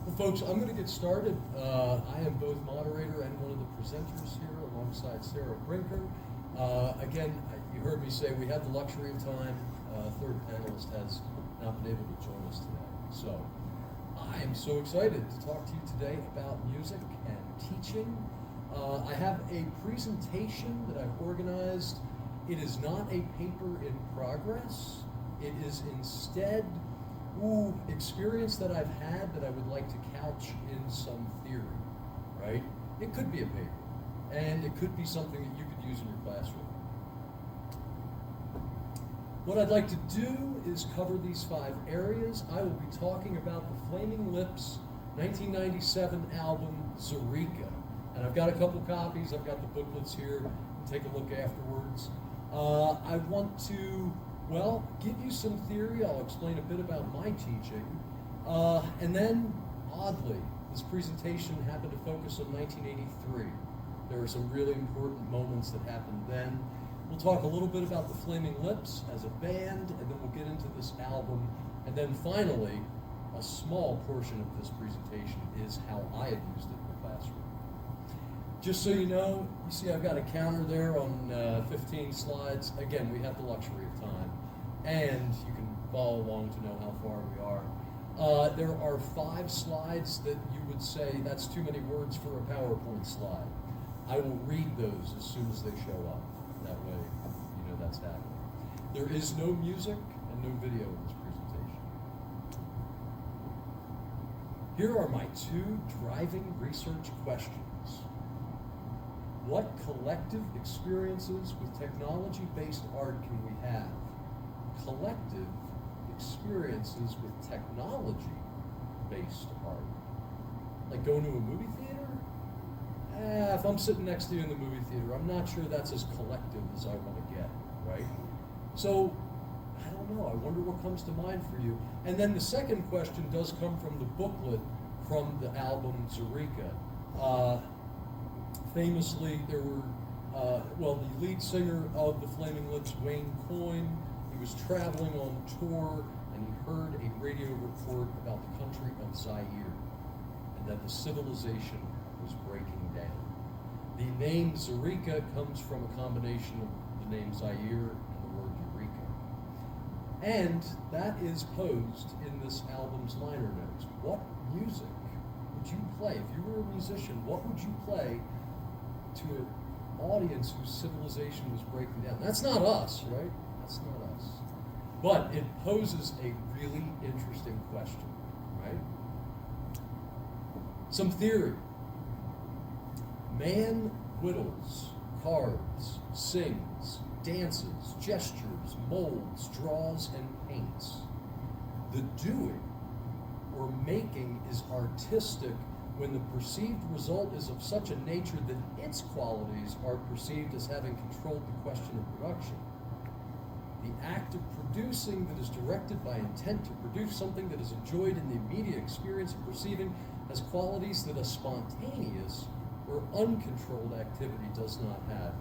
Well, folks, I'm going to get started. I am both moderator and one of the presenters here alongside Sarah Brinker. Again, you heard me say we have the luxury of time. Third panelist has not been able to join us today. So I am so excited to talk to you today about music and teaching. I have a presentation that I've organized. It is not a paper in progress. It is instead experience that I've had that I would like to couch in some theory, right? It could be a paper, and it could be something that you could use in your classroom. What I'd like to do is cover these 5 areas. I will be talking about the Flaming Lips 1997 album, Zaireeka. And I've got a couple copies, I've got the booklets here, take a look afterwards. I want to give you some theory. I'll explain a bit about my teaching. And then, oddly, this presentation happened to focus on 1983. There are some really important moments that happened then. We'll talk a little bit about the Flaming Lips as a band, and then we'll get into this album. And then finally, a small portion of this presentation is how I have used it in the classroom. Just so you know, you see I've got a counter there on 15 slides. Again, we have the luxury of time, and you can follow along to know how far we are. There are 5 slides that you would say that's too many words for a PowerPoint slide. I will read those as soon as they show up. That way, you know that's happening. There is no music and no video in this presentation. Here are my 2 driving research questions. What collective experiences with technology-based art can we have? Collective experiences with technology-based art. Like going to a movie theater? If I'm sitting next to you in the movie theater, I'm not sure that's as collective as I want to get, right? So, I don't know. I wonder what comes to mind for you. And then the second question does come from the booklet from the album Zaireeka. Famously, there were, the lead singer of the Flaming Lips, Wayne Coyne, he was traveling on tour and he heard a radio report about the country of Zaire and that the civilization was breaking down. The name Zaireeka comes from a combination of the name Zaire and the word Eureka. And that is posed in this album's liner notes. What music would you play? If you were a musician, what would you play to an audience whose civilization was breaking down? That's not us, right? That's not us. But it poses a really interesting question, right? Some theory. Man whittles, carves, sings, dances, gestures, molds, draws, and paints. The doing or making is artistic when the perceived result is of such a nature that its qualities are perceived as having controlled the question of production. The act of producing that is directed by intent to produce something that is enjoyed in the immediate experience of perceiving has qualities that a spontaneous or uncontrolled activity does not have.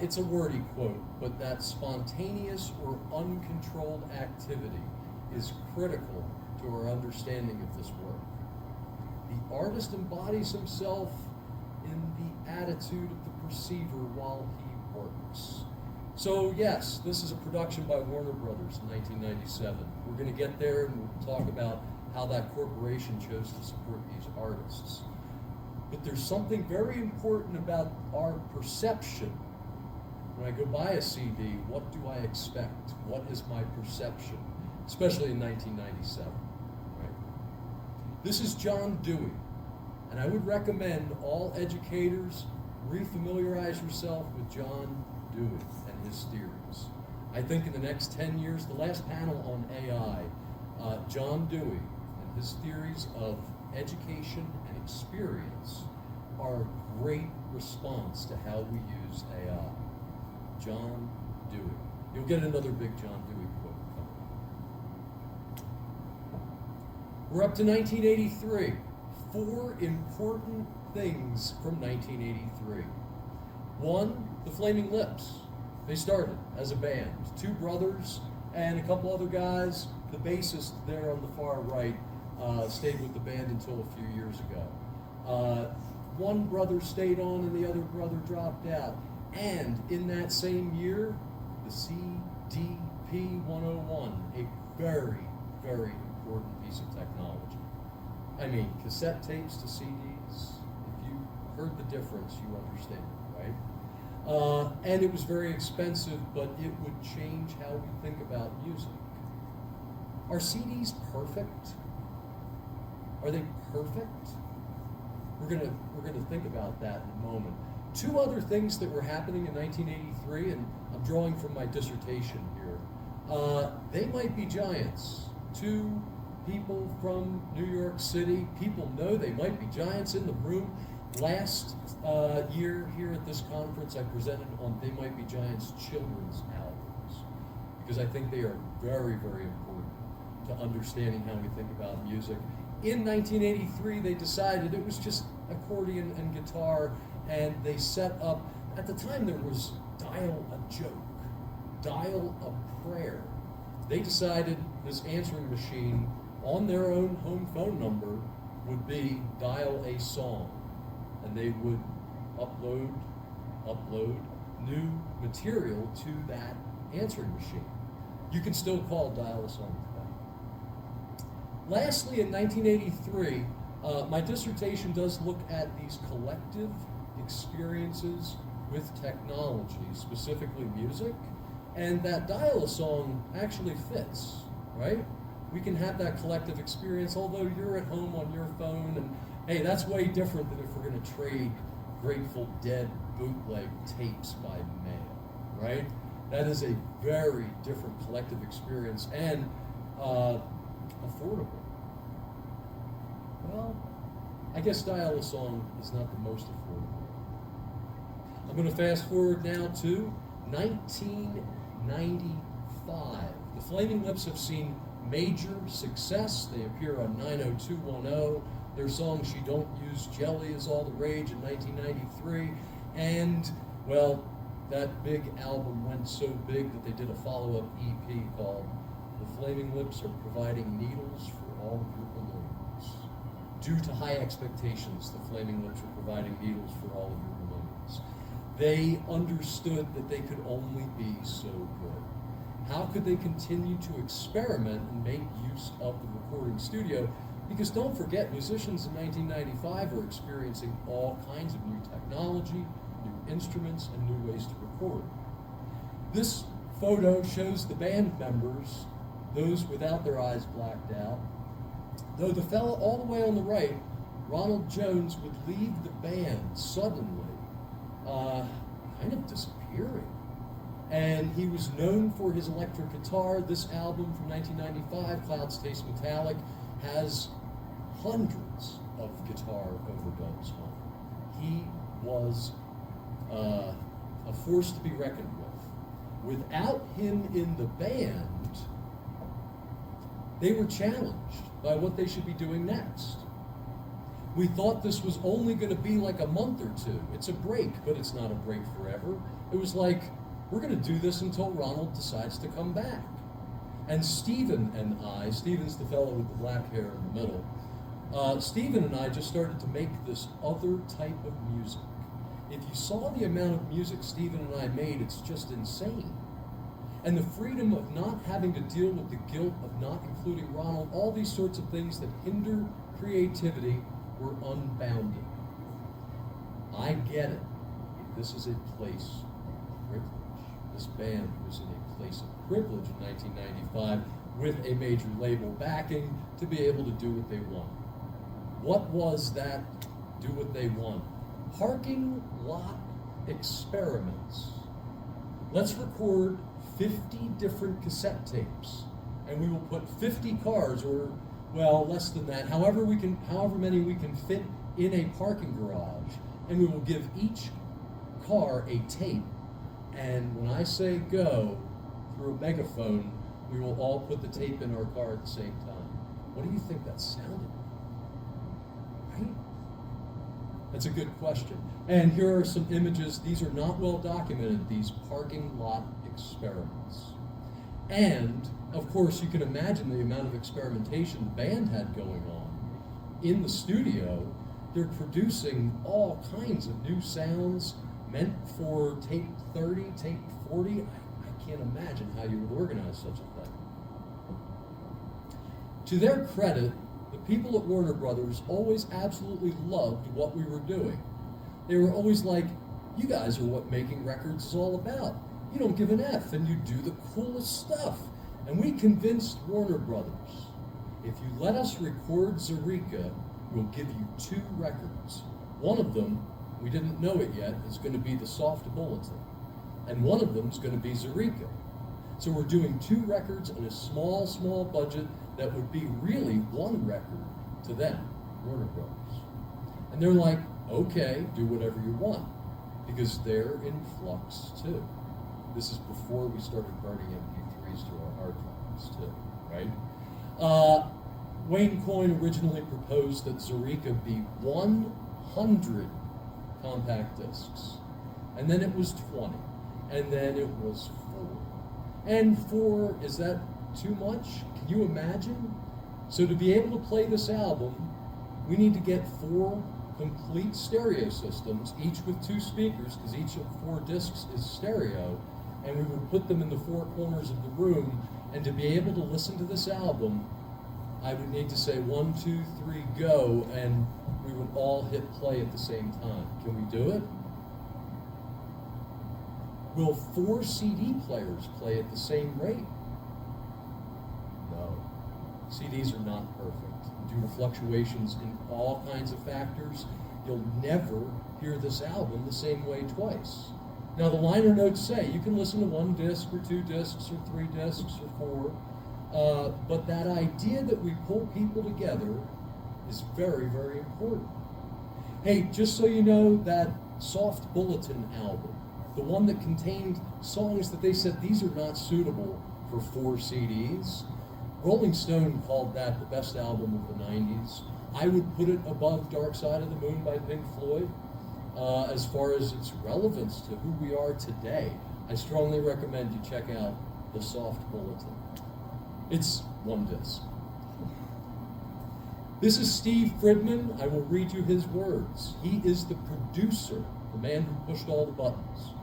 It's a wordy quote, but that spontaneous or uncontrolled activity is critical to our understanding of this work. The artist embodies himself in the attitude of the perceiver while he works. So yes, this is a production by Warner Brothers in 1997. We're going to get there and we'll talk about how that corporation chose to support these artists. But there's something very important about our perception. When I go buy a CD, what do I expect? What is my perception? Especially in 1997. This is John Dewey, and I would recommend all educators refamiliarize yourself with John Dewey and his theories. I think in the next 10 years, the last panel on AI, John Dewey and his theories of education and experience are a great response to how we use AI. John Dewey. You'll get another big John Dewey quote coming. We're up to 1983. 4 important things from 1983. 1, the Flaming Lips. They started as a band. 2 brothers and a couple other guys. The bassist there on the far right stayed with the band until a few years ago. One brother stayed on and the other brother dropped out. And in that same year, the CDP 101, a very, very important piece of technology. I mean, cassette tapes to CDs, if you heard the difference, you understand, right? And it was very expensive, but it would change how we think about music. Are CDs perfect? Are they perfect? We're gonna think about that in a moment. Two other things that were happening in 1983, and I'm drawing from my dissertation here. They might be giants. Two people from New York City. People know they might be giants in the room. Last year here at this conference, I presented on They Might Be Giants children's albums, because I think they are very, very important to understanding how we think about music. In 1983, they decided it was just accordion and guitar, and they set up, at the time there was dial a joke, dial a prayer. They decided this answering machine on their own home phone number would be dial a song, and they would upload new material to that answering machine. You can still call dial a song today. Lastly, in 1983, my dissertation does look at these collective experiences with technology, specifically music, and that dial a song actually fits, right? We can have that collective experience, although you're at home on your phone, and hey, that's way different than if we're going to trade Grateful Dead bootleg tapes by mail, right? That is a very different collective experience and affordable. Well, I guess dial a song is not the most affordable. I'm going to fast forward now to 1995. The Flaming Lips have seen major success. They appear on 90210. Their song She Don't Use Jelly is all the rage in 1993. And, well, that big album went so big that they did a follow-up EP called The Flaming Lips Are Providing Needles for All of Your Balloons. Due to high expectations, the Flaming Lips were providing needles for all of your balloons. They understood that they could only be so good. How could they continue to experiment and make use of the recording studio? Because don't forget, musicians in 1995 are experiencing all kinds of new technology, new instruments, and new ways to record. This photo shows the band members, those without their eyes blacked out. Though the fellow all the way on the right, Ronald Jones, would leave the band suddenly, kind of disappearing. And he was known for his electric guitar. This album from 1995, Clouds Taste Metallic, has hundreds of guitar overdubs on it. He was a force to be reckoned with. Without him in the band, they were challenged by what they should be doing next. We thought this was only going to be like a month or two. It's a break, but it's not a break forever. It was like, we're going to do this until Ronald decides to come back. And Stephen and I, Stephen's the fellow with the black hair in the middle, Stephen and I just started to make this other type of music. If you saw the amount of music Stephen and I made, it's just insane. And the freedom of not having to deal with the guilt of not including Ronald, all these sorts of things that hinder creativity were unbounded. I get it. This is a place of privilege. This band was in a place of privilege in 1995 with a major label backing to be able to do what they want. What was that do what they want? Parking lot experiments. Let's record 50 different cassette tapes, and we will put 50 cars, or well, less than that, however many we can fit in a parking garage, and we will give each car a tape. And when I say go, through a megaphone, we will all put the tape in our car at the same time. What do you think that sounded like? Right? That's a good question. And here are some images. These are not well documented, these parking lot experiments. And Of course, you can imagine the amount of experimentation the band had going on. In the studio, they're producing all kinds of new sounds meant for tape 30, tape 40. I can't imagine how you would organize such a thing. To their credit, the people at Warner Brothers always absolutely loved what we were doing. They were always like, you guys are what making records is all about. You don't give an F and you do the coolest stuff. And we convinced Warner Brothers, if you let us record Zaireeka, we'll give you 2 records. One of them, we didn't know it yet, is going to be the Soft Bulletin. And one of them is going to be Zaireeka. So we're doing 2 records on a small, small budget that would be really 1 record to them, Warner Brothers. And they're like, okay, do whatever you want, because they're in flux too. This is before we started burning MP3s to our hard drives too, right? Wayne Coyne originally proposed that Zaireeka be 100 compact discs, and then it was 20, and then it was 4. And 4, is that too much? Can you imagine? So to be able to play this album, we need to get 4 complete stereo systems, each with 2 speakers, because each of 4 discs is stereo, and we would put them in the 4 corners of the room, and to be able to listen to this album, I would need to say 1, 2, 3, go, and we would all hit play at the same time. Can we do it? Will 4 CD players play at the same rate? No. CDs are not perfect. Due to fluctuations in all kinds of factors, you'll never hear this album the same way twice. Now the liner notes say you can listen to 1 disc or 2 discs or 3 discs or 4, but that idea that we pull people together is very, very important. Hey, just so you know, that Soft Bulletin album, the one that contained songs that they said these are not suitable for 4 CDs, Rolling Stone called that the best album of the 90s. I would put it above Dark Side of the Moon by Pink Floyd. As far as its relevance to who we are today, I strongly recommend you check out the Soft Bulletin. It's 1 disc. This is Steve Fridman. I will read you his words. He is the producer, the man who pushed all the buttons.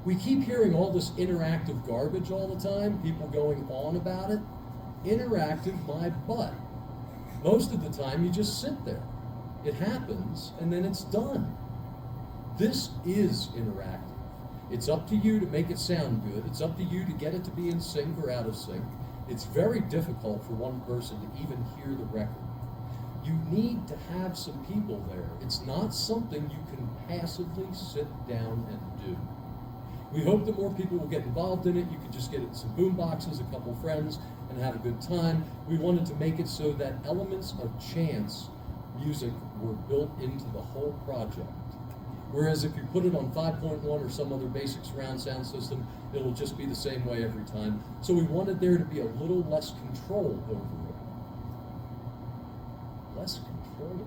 We keep hearing all this interactive garbage all the time, people going on about it. Interactive, my butt. Most of the time, you just sit there. It happens, and then it's done. This is interactive. It's up to you to make it sound good. It's up to you to get it to be in sync or out of sync. It's very difficult for one person to even hear the record. You need to have some people there. It's not something you can passively sit down and do. We hope that more people will get involved in it. You can just get some boom boxes, a couple friends, and have a good time. We wanted to make it so that elements of chance music were built into the whole project. Whereas if you put it on 5.1 or some other basic surround sound system, it'll just be the same way every time. So we wanted there to be a little less control over it. Less control?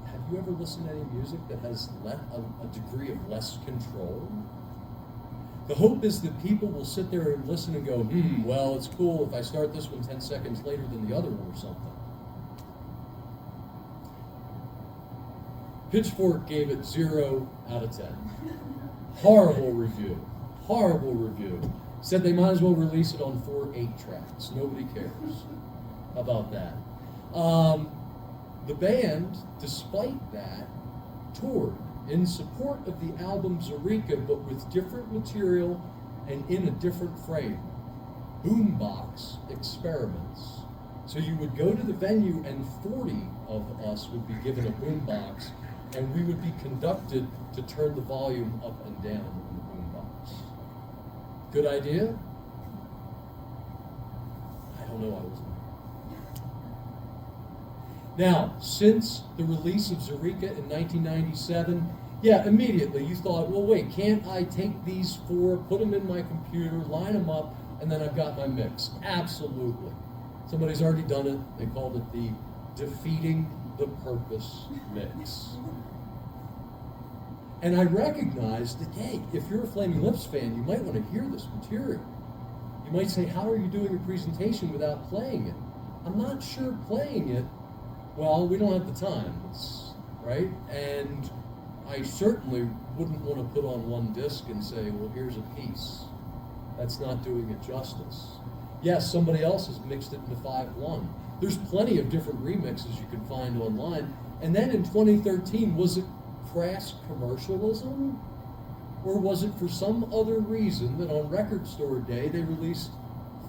Have you ever listened to any music that has a degree of less control? The hope is that people will sit there and listen and go, well, it's cool if I start this one 10 seconds later than the other one or something. Pitchfork gave it 0 out of 10. Horrible review. Horrible review. Said they might as well release it on 4 8-tracks. Nobody cares about that. The band, despite that, toured in support of the album Zaireeka, but with different material and in a different frame. Boombox experiments. So you would go to the venue and 40 of us would be given a boombox, and we would be conducted to turn the volume up and down in the boombox. Good idea? I don't know, I wasn't. Now, since the release of Zaireeka in 1997, yeah, immediately you thought, well, wait, can't I take these 4, put them in my computer, line them up, and then I've got my mix? Absolutely. Somebody's already done it. They called it the Defeating the Purpose mix. And I recognized that, hey, if you're a Flaming Lips fan, you might want to hear this material. You You might say, how are you doing a presentation without playing it? I'm not sure playing it, well, we don't have the time, right? And I certainly wouldn't want to put on one disc and say, well, here's a piece. That's not doing it justice. Yes, somebody else has mixed it into 5/1. There's plenty of different remixes you can find online. And then in 2013, was it crass commercialism? Or was it for some other reason that on Record Store Day they released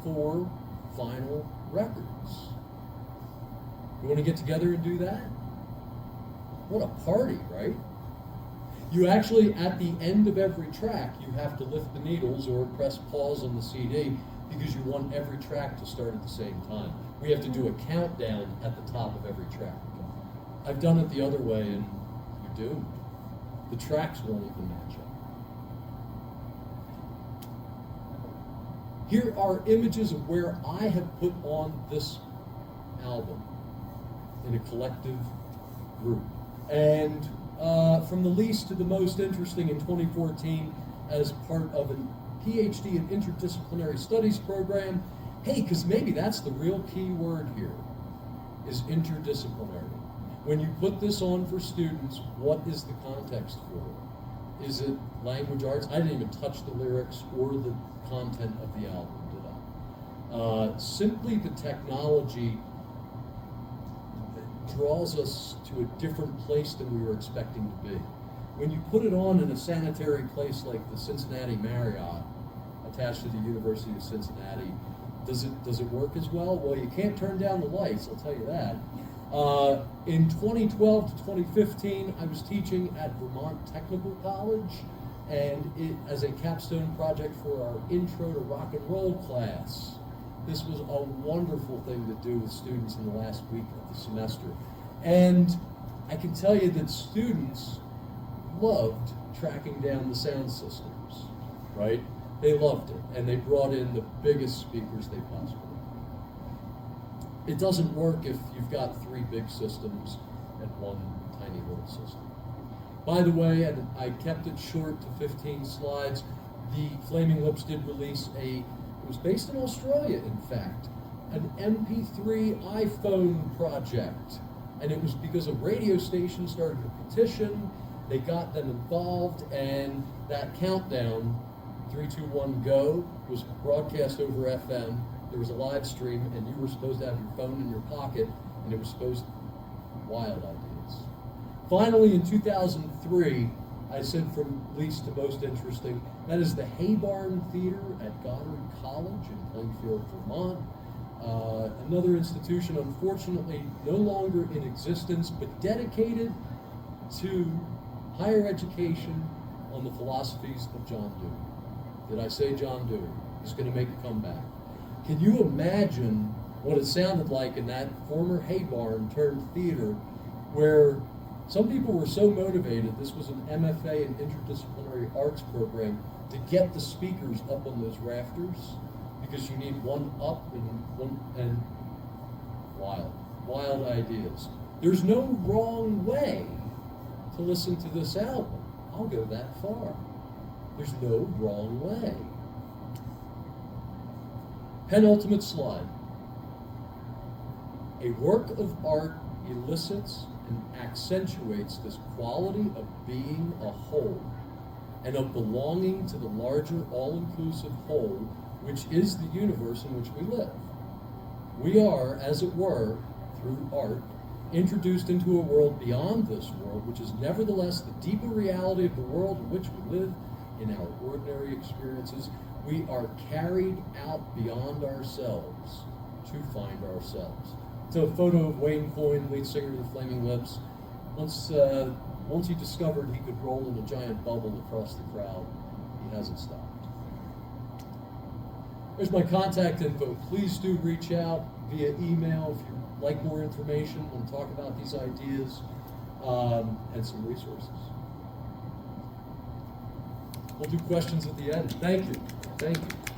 4 vinyl records? You want to get together and do that? What a party, right? You actually, at the end of every track, you have to lift the needles or press pause on the CD because you want every track to start at the same time. We have to do a countdown at the top of every track. I've done it the other way and you're doomed. The tracks won't even match up. Here are images of where I have put on this album in a collective group. And from the least to the most interesting in 2014 as part of a PhD in interdisciplinary studies program. Hey, because maybe that's the real key word here, is interdisciplinary. When you put this on for students, what is the context for it? Is it language arts? I didn't even touch the lyrics or the content of the album, did I? Simply the technology draws us to a different place than we were expecting to be. When you put it on in a sanitary place like the Cincinnati Marriott, attached to the University of Cincinnati, does it work as well? Well, you can't turn down the lights, I'll tell you that. In 2012 to 2015, I was teaching at Vermont Technical College, and as a capstone project for our Intro to Rock and Roll class. This was a wonderful thing to do with students in the last week of the semester. And I can tell you that students loved tracking down the sound systems, right? They loved it, and they brought in the biggest speakers they possibly could. It doesn't work if you've got 3 big systems and 1 tiny little system. By the way, and I kept it short to 15 slides, the Flaming Lips did release it was based in Australia, in fact, an MP3 iPhone project. And it was because a radio station started a petition, they got them involved, and that countdown, 3, 2, 1, go, was broadcast over FM. There was a live stream, and you were supposed to have your phone in your pocket, and it was supposed to wild ideas. Finally, in 2003, I said from least to most interesting, that is the Haybarn Theater at Goddard College in Plainfield, Vermont. Another institution, unfortunately, no longer in existence, but dedicated to higher education on the philosophies of John Dewey. Did I say John Dewey? He's going to make a comeback. Can you imagine what it sounded like in that former Haybarn turned theater where some people were so motivated, this was an MFA in interdisciplinary arts program, to get the speakers up on those rafters, because you need one up and wild ideas. There's no wrong way to listen to this album. I'll go that far. There's no wrong way. Penultimate slide. A work of art elicits and accentuates this quality of being a whole and of belonging to the larger all-inclusive whole, which is the universe in which we live. We are, as it were, through art, introduced into a world beyond this world, which is nevertheless the deeper reality of the world in which we live in our ordinary experiences. We are carried out beyond ourselves to find ourselves. It's a photo of Wayne Coyne, lead singer of the Flaming Lips. Once he discovered he could roll in a giant bubble across the crowd, he hasn't stopped. There's my contact info. Please do reach out via email if you'd like more information, want to talk about these ideas, and some resources. We'll do questions at the end. Thank you. Thank you.